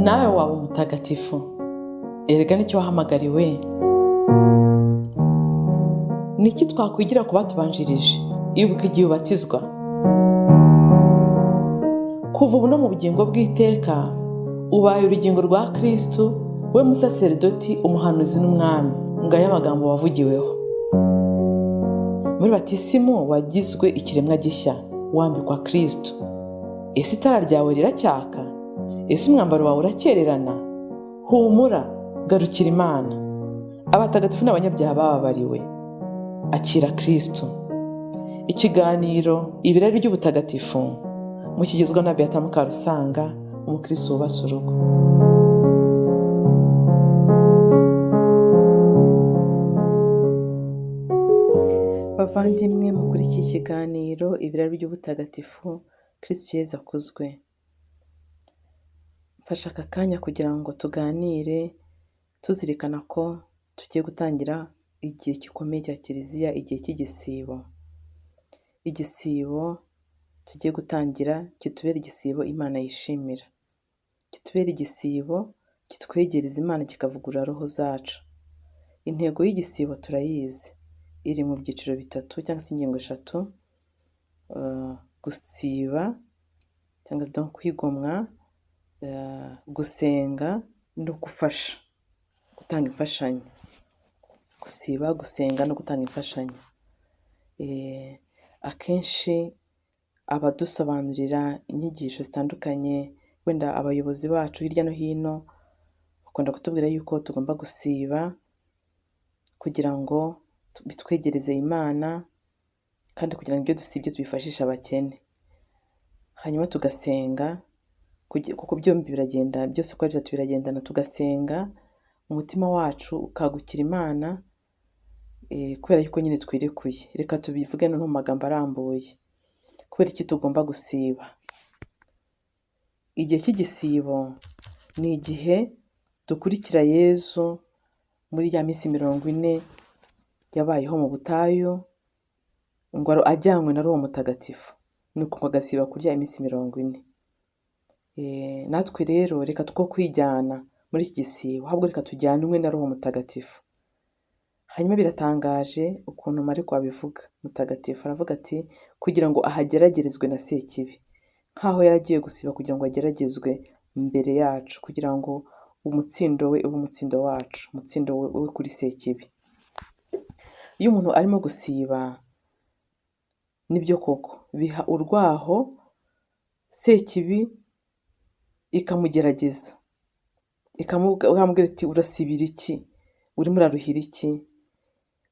nawe waba umutagatifu. Erega nicyo wahamagariwe. Niki twakwigira ku batubanjirije? Ibuka igihe ubatizwa. Kuva ubu no mu bugingo bw'iteka ubaye urugingo rwa Kristo, we musaserdoti, umuhanuzi n'umwami. Ngaya amagambo wavugiweho. Muri batisimu wagizwe ikiremwa gishya, wambikwa Kristo. Ese itara ryawe riracyaka? Ese umwambaro wawe urakererana? Humura, garukira Imana. Abatagatifu n'abanyabyaha bababariwe. Akira Kristo. Ikiganiro ibirari by'ubutagatifu mukigizwa na Beata Mukarusanga, umukristo wubase urugo. Bavandimwe, muri iki kiganiro ibirari by'ubutagatifu, Kristo Yezu akuzwe. Mfasha aka kanya kugira ngo tuganire tuzirikana ko tugiye gutangira igihe gikomeye cya Kiliziya, igihe cy'igisibo. Igisibo tugiye gutangira kitubera igisibo Imana yishimira. Kitubera igisibo kitwegereza Imana, kikavugurura roho zacu. Intego y'igisibo turayizi, iri mu byiciro bitatu cyangwa se ingingo eshatu: gusiba cyangwa se kwigomwa, gusenga no gufasha, gutanga imfashanyo. Gusiba, gusenga no gutanga imfashanyo. Akenshi abadusobanurira inyigisho zitandukanye, wenda abayobozi bacu hirya no hino, bakunda kutubwira yuko tugomba gusiba kugira ngo bitwegereze Imana, kandi kugira ngo ibyo dusibye tubifashishe abakene. Hanyuma tugasenga, kuko byombi biragenda, byose uko ari bitatu biragendana. Tugasenga, umutima wacu ukagukira Imana, kubera yuko nyine twirekuye. Reka tubivuge no mu magambo arambuye. Kubera iki tugomba gusiba? Igihe cy'igisibo ni igihe dukurikira Yezu muri ya minsi 40 yabayeho mu butayu, ngo ajyanywe na Roho Mutagatifu, nuko agasiba kurya iminsi 40. Natwe rero reka two kwijyana muri iki gisibo, ahubwo reka tujyanwe na Roho Mutagatifu. Hanyuma biratangaje ukuntu Mariko abivuga. Mutagatifu aravuga ati kugira ngo ahageragerezwe na Sekibi, nkaho yaragiye gusiba kugira ngo ageragezwe imbere yacu, kugira ngo umutsindo we ube umutsindo wacu, umutsindo we kuri Sekibi. Iyo umuntu arimo gusiba, nibyo koko biha urwaho Sekibi, ikamugerageza, ikamubwira iti urasibira iki, urimo uraruhira iki.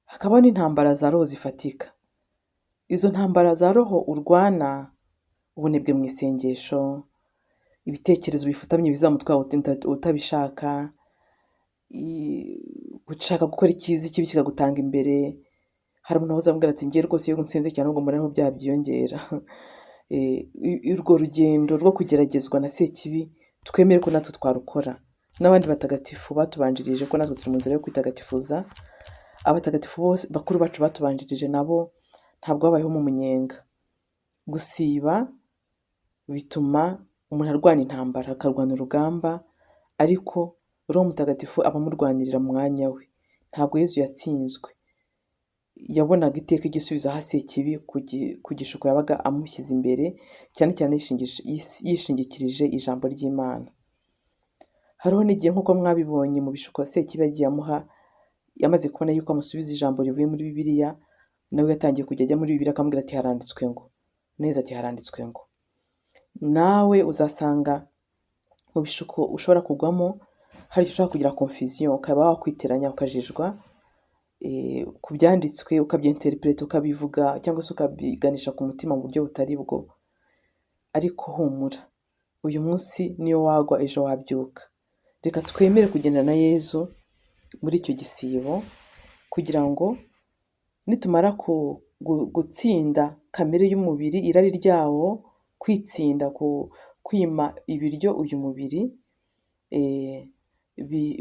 Hakaba n'intambara za roho zifatika. Izo ntambara za roho urwana: ubunebwe mu isengesho, ibitekerezo bifutamye bizamutwara utabishaka, gushaka gukora icyiza, ikibi kikagutanga imbere. Hari umuntu wazambwira ati ngiye rwose iyo nsenze cyane ubwo mbona byaha byiyongera. Urwo rugendo rwo kugeragezwa na Sekibi twemere ko natwe twarukora. N'abandi batagatifu batubanjirije, ko natwe turi mu nzira yo kwitagatifuza. Abatagatifu bose bakuru bacu batubanjirije nabo ntabwo babayeho mu munyenga. Gusiba bituma umuntu arwana intambara, akarwana urugamba, ariko Roho Mutagatifu aba amurwanirira mu mwanya we. Ntabwo Yezu yatsinzwe, yabonaga iteka igisubizo aho Sekibi ku gishuko yabaga amushyize imbere, cyane cyane yishingikirije ijambo ry'Imana. Hariho n'igihe nk'uko mwabibonye mu bishuko Sekibi yagiye amuha, yamaze kubona yuko amusubiza ijambo rivuye muri Bibiliya, nawe yatangiye kujya ajya muri Bibiliya akamubwira ati haranditswe ngo, neza ati haranditswe ngo. Nawe uzasanga mu bishuko ushobora kugwamo hari icyo ushobora kugira confusion, ukaba wakwiteranya ukajijwa ku byanditswe, ukabyinterpreta, ukabivuga cyangwa se ukabiganisha ku mutima mu buryo butari bwo. Ariko humura, uyu munsi niyo wagwa ejo wabyuka. Reka twemere kugendana na Yezu muri icyo gisibo, kugira ngo nitumara gutsinda kamere y'umubiri, irari ryawo, kwitsinda, kwima ibiryo uyu mubiri,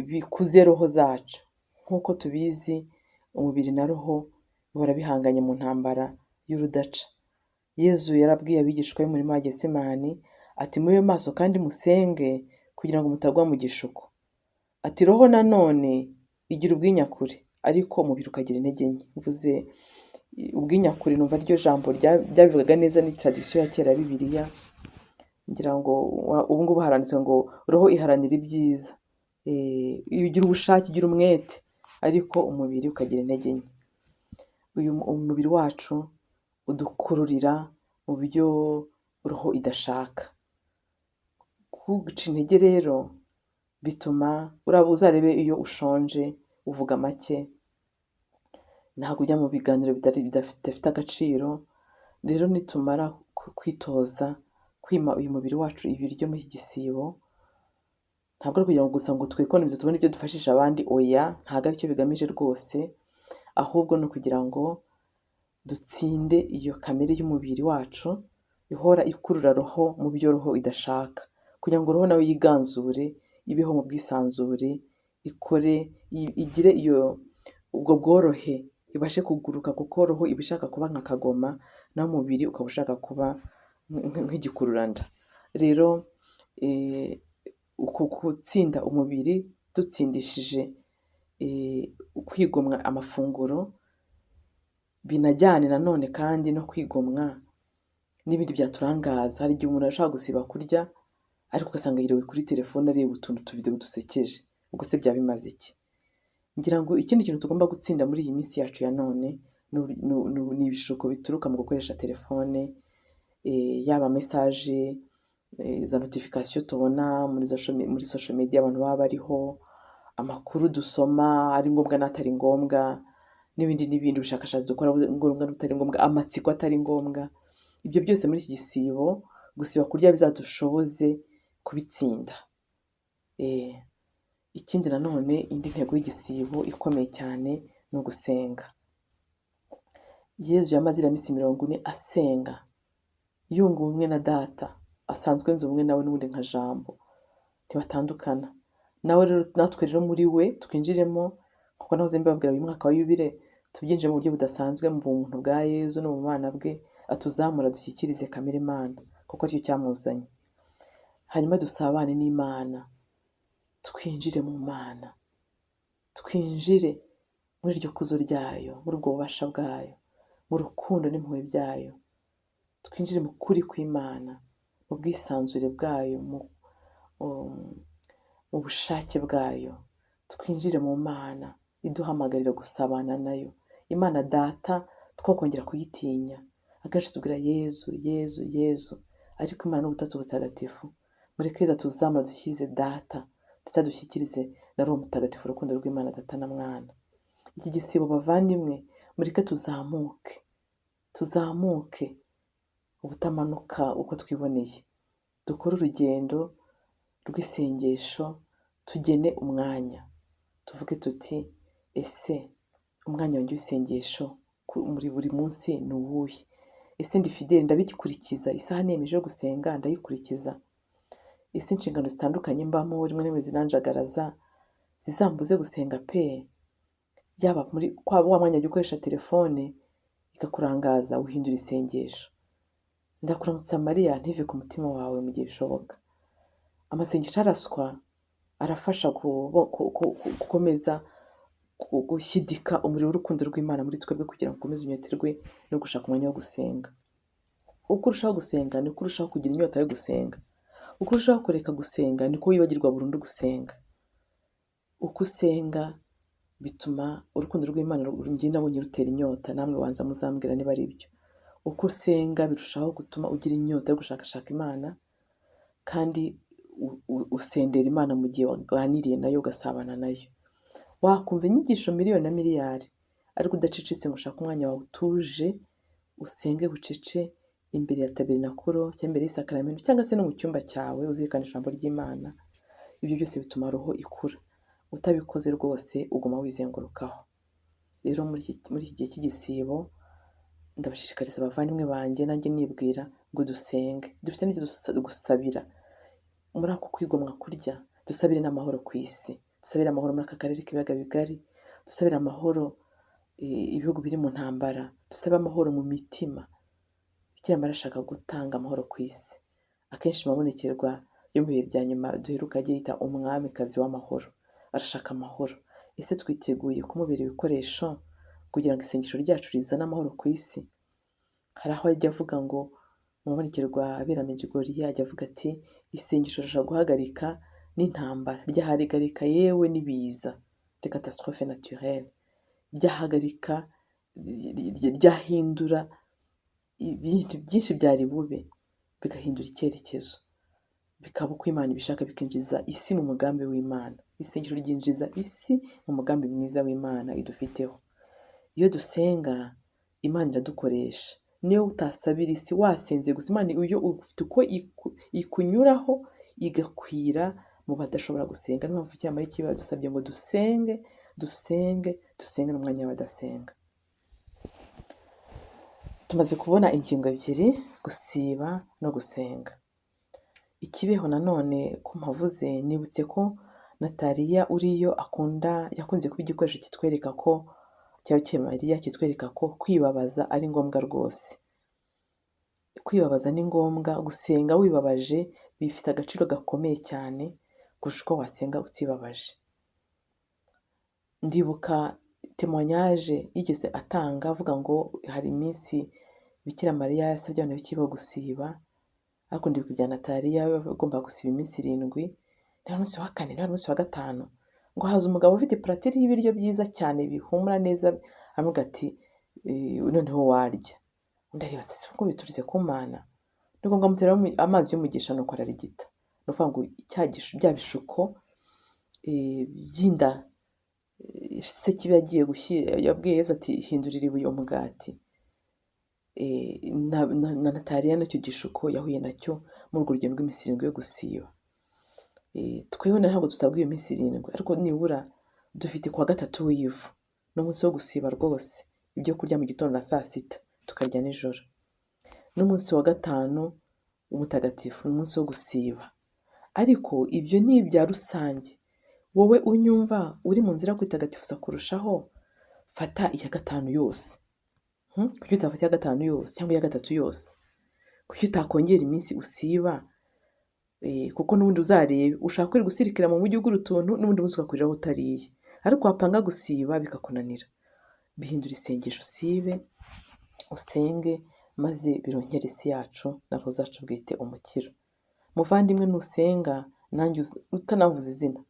bikuze roho zacu. Nk'uko tubizi, umubiri na roho bihora bihanganye mu ntambara y'urudaca. Yezu yarabwiye abigishwa be muri Getsemani ati mube maso kandi musenge kugira ngo mutagwa mu gishuko. Ati roho nanone igira ubwinyakure ariko umubiri ukagira intege nke. Mvuze ubwinyakure numva ryo jambo ryabivugaga neza, ni tradisiyo ya kera ya Bibiliya. Ngira ngo ubu ngubu haranditswe ngo roho iharanira ibyiza. Iyo ugira ubushake, ugira umwete, ariko umubiri ukagira intege nke. Umubiri wacu udukururira mu byo roho idashaka. Kuguca intege rero bituma uzarebe iyo ushonje uvuga make, ntabwo ujya mu biganiro bidafite agaciro. Rero nitumara kwitoza kwima uyu mubiri wacu ibiryo muri iki gisibo, ntabwo ari kugira ngo gusa ngo twekonomize tubone ibyo dufashisha abandi, oya, ntabwo aricyo bigamije rwose, ahubwo ni ukugira ngo dutsinde iyo kamere y'umubiri wacu ihora ikurura roho mu byo roho idashaka, kugira ngo roho nawe yiganzure, ibeho mu bwisanzure, ikore, igire ubwo bworohe, ibashe kuguruka, kuko roho iba ishaka kuba nka kagoma, naho umubiri ukaba ushaka kuba nk'igikururanda. Rero uko gutsinda umubiri dutsindishije kwigomwa amafunguro, binajyane nanone kandi no kwigomwa n'ibindi byaturangaza. Hari igihe umuntu ashaka gusiba kurya ariko ugasanga yiriwe kuri telefone areba utuntu tuvidewo dusekeje, ubwo se byaba bimaze iki? Ngira ngo ikindi kintu tugomba gutsinda muri iyi minsi yacu ya none ni ibishuko bituruka mu gukoresha telefone, yaba mesaje, za notification tubona muri social media abantu baba bariho, amakuru dusoma ari ngombwa n'atari ngombwa, n'ibindi ubushakashatsi dukora ngombwa n'atari ngombwa, amatsiko atari ngombwa. Ibyo byose muri iki gisibo, gusiba kurya bizadushoboze kubitsinda. Ikindi nanone, indi ntego y'igisibo ikomeye cyane ni ugusenga. Yezu yamaze iriya minsi 40 asenga, yunga ubumwe na Data, asanzwe yunze ubumwe nawe n'ubundi nka Jambo, ntibatandukana. Natwe rero muri we twinjiremo, kuko nahoze mbabwira uyu mwaka wa Yubile tubyinjire mu buryo budasanzwe mu buntu bwa Yezu no mu bana bwe, atuzamura dushyikirize kamere Mana, kuko aricyo cyamuzanye. Hanyuma dusabane n'Imana, twinjire mu Mana, twinjire muri iryo kuzo ryayo, muri ubwo bubasha bwayo, mu rukundo n'impuhwe byayo, twinjire mu kuri kw'Imana, mu bwisanzure bwayo, mu bushake bwayo, twinjire mu Mana iduhamagarira gusabana nayo. Imana Data twakongera kuyitinya. Akenshi tubwira Yezu, Yezu, Yezu, ariko Imana n'ubutatu butagatifu. Mureke tuzamura dushyikirize Data, ndetse dushyikirize na Roho Mutagatifu, urukundo rw'Imana Data na Mwana. Iki gisibo bavandimwe, mureke tuzamuke ubutamanuka uko twiboneye. Dukore urugendo rw'isengesho, tugene umwanya, tuvuge tuti ese umwanya wanjye w'isengesho muri buri munsi ni uwuhe? Ese ndi fideli, ndabigikurikiza? Isaha nemeje yo gusenga ndayikurikiza? Ese inshingano zitandukanye mbamo rimwe rimwe zinanjagaraza zizambuze gusenga pe? Yaba muri wa mwanya jya ukoresha telefone ikakurangaza, uhindura isengesho. Ndakuramutsa Mariya ntive ku mutima wawe mu gihe bishoboka. Amasengesho araswa arafasha gukomeza gushyidika umuriro w'urukundo rw'Imana muri twebwe, kugira ngo ukomeze unyoterwe no gushaka umwanya wo gusenga. Uko urushaho gusenga niko urushaho kugira inyota yo gusenga. Uko urushaho kureka gusenga niko wibagirwa burundu gusenga. Uko usenga bituma urukundo rw'Imana njye nabonye rutera inyota, namwe banza muzambwira niba ari byo. Uko usenga birushaho gutuma ugira inyota yo gushakashaka Imana, kandi usendera Imana mu gihe waganiriye nayo, ugasabana nayo. Wakumva inyigisho miliyoni na miliyari, ariko udacecetse ngo ushake umwanya wawe utuje usenge bucece imbere ya tabernakulo cyangwa imbere y'isakaramento, cyangwa se no mu cyumba cyawe uzirikana ijambo ry'Imana. Ibyo byose bituma roho ikura. Utabikoze rwose uguma wizengurukaho. Rero muri iki gihe cy'igisibo ndabashishikariza abavandimwe banjye, nanjye nibwira ngo dusenge. Dufite n'ibyo gusabira muri ako kwigomwa kurya. Dusabire n'amahoro ku isi, dusabire amahoro muri aka karere k'ibiyaga bigari, dusabire amahoro ibihugu biri mu ntambara, dusabe amahoro mu mitima. Bikira Mariya arashaka gutanga amahoro ku isi. Akenshi mabonekerwa yo mu bihe bya nyuma duheruka ajya yita umwamikazi w'amahoro. Arashaka amahoro. Ese twiteguye kumubera ibikoresho kugira ngo isengesho ryacu rizane amahoro ku isi? Hari aho ajya avuga ngo mu mubonekero rwa Beramegigoriya ajya avuga ati isengesho rishobora guhagarika n'intambara, ryahagarika yewe n'ibiza de catastrophe naturelle, ryahagarika, ryahindura ibintu byinshi byari bube, bigahindura icyerekezo, bikaba uko Imana ibishaka, bikinjiza isi mu mugambi w'Imana. Isengesho ryinjiza isi mu mugambi mwiza w'Imana idufiteho. Iyo dusenga Imana iradukoresha. Niyo utasabira isi wasenze gusa, Imana iyo ufite uko ikunyuraho igakwira mu badashobora gusenga. Niyo mpamvu cyangwa iki badusabye ngo dusenge, dusenge, dusenge n'umwanya w'abadasenga. Tumaze kubona ingingo ebyiri, gusiba no gusenga. Ikibeho nanone ko mpavuze, nibutse ko Nataliya uriyo yakunze kuba igikoresho kitwereka ko cyaba Mariya kitwereka ko kwibabaza ari ngombwa rwose. Kwibabaza ni ngombwa, gusenga wibabaje bifite agaciro gakomeye cyane kurusha uko wasenga utibabaje. Ndibuka témoignage yigeze atanga avuga ngo hari iminsi Bikira Mariya yasabye abantu b'ikibeho gusiba, ariko ndibuka ibya Nataliya we agomba gusiba iminsi 7, nta munsi wa 4 nta munsi wa 5, ngo haza umugabo ufite puratiri y'ibiryo byiza cyane bihumura neza, amuga ati noneho warya. Undi aribaza se ko biturize ku Mana, nuko ngamutera amazi y'umugisha nuko ararigita. No kuvuga ngo bya bishuko byinda se kiba yagiye yabwiye Yesu ati hindurira ibuye umugati. Na Nataliya nacyo gishuko yahuye nacyo muri urwo rugendo rw'iminsi 7 yo gusiba. Twebwe ntabwo dusabwa iyo minsi 7, ariko nibura dufite kuwa 3 w'ivu n'umunsi wo gusiba rwose, ibyo kurya mu gitondo na saa 6 tukarya nijoro. N'umunsi wa 5 umutagatifu n'umunsi wo gusiba. Ariko ibyo ni ibya rusange. Wowe unyumva uri mu nzira kwitagatifuza kurushaho, fata iya 5 yose. Kuki utafata iya 5 yose cyangwa iya 3 yose? Kuki utakongera iminsi usiba? Kuko n'ubundi uzarebe ushaka kwiri gusirikira mu mujyi ugura utuntu, n'ubundi munsi ugakuriraho utariye. Ariko wapanga gusiba bikakunanira. Bihindura isengesho, usibe, usenge, maze birongera isi yacu na roho zacu bwite umukiro. Muvandimwe nusenga, nanjye utanavuza izina,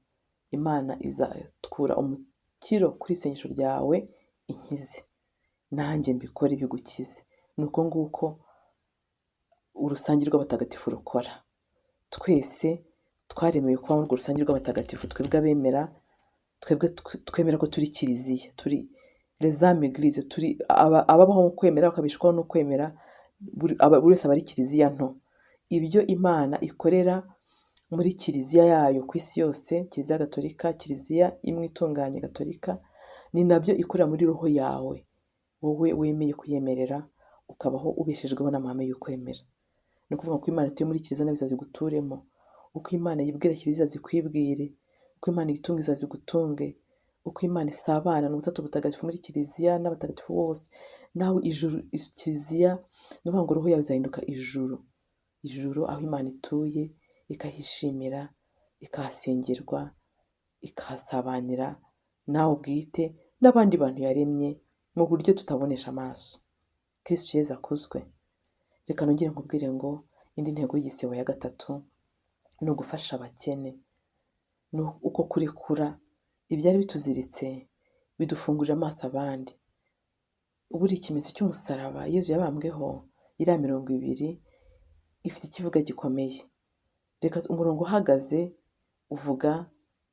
Imana izatwura umukiro kuri isengesho ryawe inkize. Nanjye mbikore bigukize. Nuko nguko urusange rw'abatagatifu rukora. Twese twaremewe kuba muri urwo rusange rw'abatagatifu, twebwe abemera, twemera ko turi kiliziya, turi les âmes églises, turi ababaho mu kwemera bakabishwaho no kwemera, buri wese aba ari kiliziya nto. Ibyo Imana ikorera muri kiliziya yayo ku isi yose, kiliziya gatolika, kiliziya imwe itunganye gatolika, ni nabyo ikorera muri roho yawe, wowe wemeye kuyemerera ukabaho ubeshejweho n'amahame y'ukwemera. Ni ukuvuga ko Imana ituye muri kiliziya nawe izaziguturemo, uko Imana yibwira kiliziya zikwibwire, uko Imana yitunga izazigutunge, uko Imana isabana n'ubutatu butagatifu muri kiliziya n'abatagatifu bose, nawe ijuru kiliziya, ni ukuvuga ngo roho yawe izahinduka ijuru aho Imana ituye, ikahishimira, ikahasengerwa, ikahasabanira nawe bwite n'abandi bantu yaremye mu buryo tutabonesha amaso. Kristo Yezu akuzwe. Reka nongere nkubwire ngo indi ntego y'igisibo ya 3 ni ugufasha abakene, ni uko kurekura ibyari bituziritse bidufungurira amaso abandi. Buri ikimenyetso cy'umusaraba Yezu yabambweho iriya 20 ifite ikivuga gikomeye. Reka umurongo uhagaze uvuga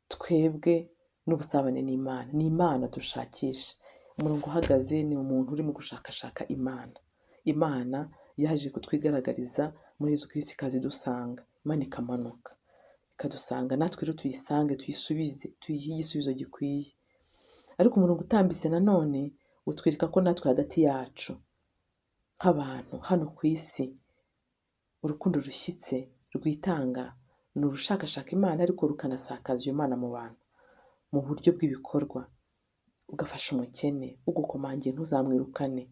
twebwe n'ubusabane n'Imana. Ni Imana dushakisha. Umurongo uhagaze ni umuntu uri mu gushakashaka Imana. Imana yaje kutwigaragariza muri Yezu Kristo ikazidusanga. Imana ikamanuka ikadusanga, natwe rero tuyisange, tuyisubize, tuyihe igisubizo gikwiye. Ariko umurongo utambitse nanone utwereka ko natwe hagati yacu nk'abantu hano ku isi, urukundo rushyitse rwitanga ni urushakashaka Imana, ariko rukanasakaza iyo Mana mu bantu mu buryo bw'ibikorwa. Ugafasha umukene, ugukomangiye ntuzamwirukane.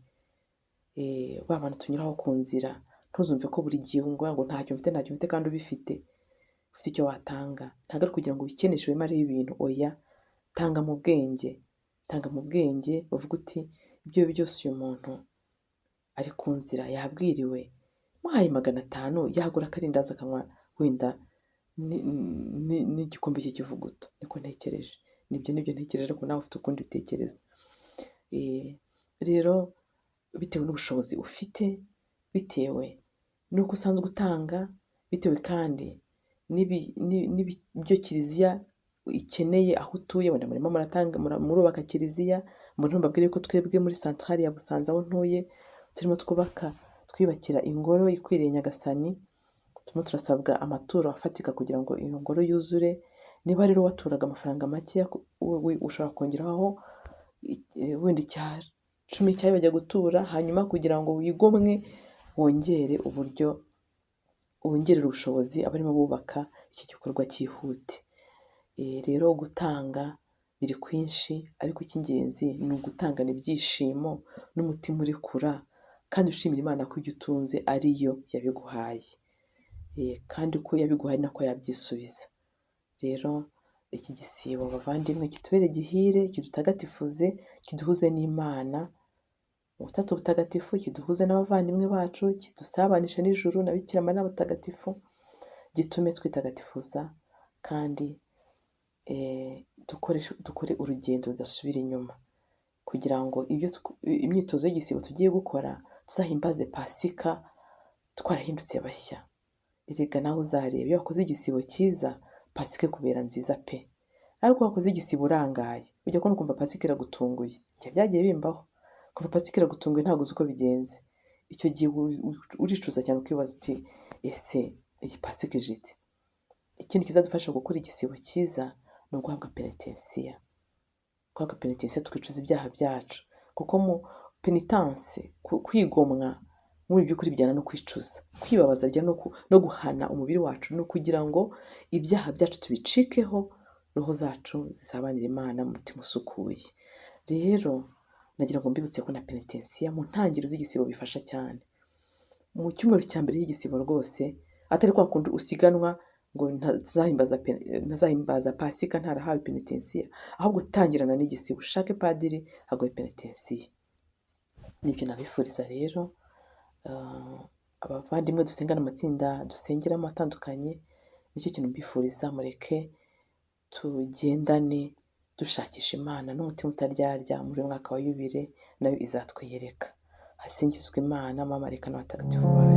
Ba bantu tunyuraho ku nzira ntuzumve ko buri gihe ngo ntacyo mfite kandi ubifite. ufite icyo watanga, ntabwo ari ukugira ngo wikeneshe wimareho ibintu, oya, tanga mu bwenge, tanga mu bwenge, uvuga uti ibyo byose uyu muntu ari ku nzira yabwiriwe, muhaye 500 yagura akarindazi akanywa wenda n'igikombe cy'ikivuguto, niko ntekereje, nibyo ntekereje ko nawe ufite ukundi utekereza. Rero bitewe n'ubushobozi ufite, bitewe n'uko usanzwe utanga, bitewe kandi n'ibyo kiliziya ikeneye aho utuye, wenda murimo murubaka kiliziya, mbabwire ko twebwe muri santarari ya Busanza aho ntuye turimo twiyubakira ingoro ikwiriye Nyagasani, turimo turasabwa amaturo afatika kugira ngo iyo ngoro yuzure. Niba rero waturaga amafaranga make, ushobora kongeraho wenda 10 cyayo bajya gutura, hanyuma kugira ngo wigomwe wongerere ubushobozi abarimo bubaka icyo gikorwa cyihute. Rero gutanga biri kwinshi, ariko icy'ingenzi ni ugutangana ibyishimo n'umutima urekura, kandi ushimira Imana ko ibyo utunze ariyo yabiguhaye, kandi ko yabiguhaye nako yabyisubiza. Rero iki gisibo bavandimwe kitubere gihire, kidutagatifuze, kiduhuze n'Imana ubutatu butagatifu, kiduhuze n'abavandimwe bacu, kidusabanisha n'ijuru na Bikira Mariya n'abatagatifu, gitume twitagatifuza kandi dukore urugendo rudasubira inyuma, kugira ngo imyitozo y'igisibo tugiye gukora tuzahimbaze Pasika twarahindutse bashya. Erega nawe uzareba, iyo wakoze igisibo cyiza, Pasika ikubera nziza pe. Ariko wakoze igisibo urangaye, ujya kubona ukumva Pasika iragutunguye. Ibyo byagiye bimbaho, kumva Pasika iragutunguye ntabwo uzi uko bigenze. Icyo gihe uricuza cyane ukibaza uti ese iyi Pasika ije ite? Ikindi kizadufasha gukora igisibo cyiza ni uguhabwa penitensiya. Guhabwa penitensiya tukicuza ibyaha byacu, kuko mu penitense, kwigomwa muri by'ukuri bijyana no kwicuza. Kwibabaza bijyana no guhana umubiri wacu, no kugira ngo ibyaha byacu tubicikeho, roho zacu zisabanire Imana mu mutima usukuye. Rero nagira ngo mbibutse ko na penitensiya mu ntangiriro z'igisibo bifasha cyane. Mu cyumweru cya mbere y'igisibo rwose, atari kwa kundi usiganwa ngo ntazahimbaza Pasika ntarahawe penitensiya, ahubwo utangirana n'igisibo, ushake padiri aguhe penitensiya. Nibyo nabifuriza rero abavandimwe dusengana amatsinda dusengeramo atandukanye, nicyo kintu mbifuriza. Mureke tugendane dushakisha Imana n'umutima utaryarya muri uyu mwaka wa Yubile, nayo izatwiyereka. Hasingizwe Imana, abamarayika n'abatagatifu bayo.